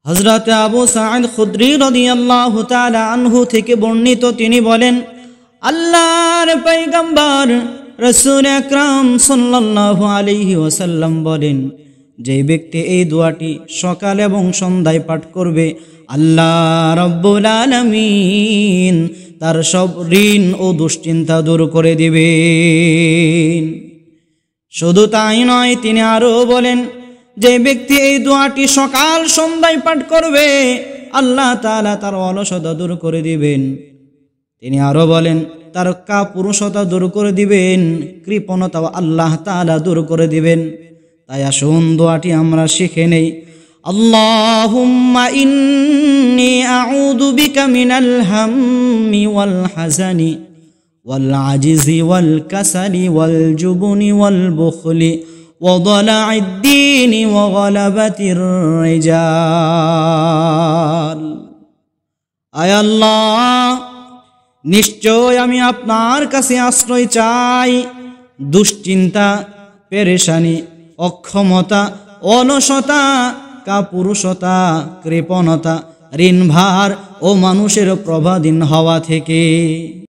হযরত আবু সাঈদ খুদরি রাদিয়াল্লাহু তাআলা আনহু থেকে বর্ণিত, তিনি বলেন, আল্লাহর পয়গম্বর রাসূল আকরাম সাল্লাল্লাহু আলাইহি ওয়াসাল্লাম বলেন, যে ব্যক্তি এই দোয়াটি সকাল এবং সন্ধ্যায় পাঠ করবে, আল্লাহ রাব্বুল আলামিন তার সব ঋণ ও দুশ্চিন্তা দূর করে দিবেন। শুধু তাই নয়, তিনি আরো বলেন, যে ব্যক্তি এই দোয়াটি সকাল সন্ধ্যায় পাঠ করবে, আল্লাহ তাআলা তার অলসতা দূর করে দিবেন। তিনি আরো বলেন, তার কাপুরুষতা দূর করে দিবেন, কৃপণতাও আল্লাহ তাআলা দূর করে দিবেন। তাই আসুন দোয়াটি আমরা শিখে নেই। আল্লাহুম্মা ইন্নী আউযু বিকা মিনাল হাম্মি ওয়াল হাযানি ওয়াল আজিজি ওয়াল কাসালি ওয়াল জুবনি ওয়াল বুখলি ওয়া দালা'id দীনি ওয়া গালাবাতির রিজাল। আয় আল্লাহ, নিশ্চয় আমি আপনার কাছে আশ্রয় চাই দুশ্চিন্তা, পেরেশানি, অক্ষমতা, অলসতা, কাপুরুষতা, কৃপণতা, ঋণভার ও মানুষের প্রভাধীন হওয়া থেকে।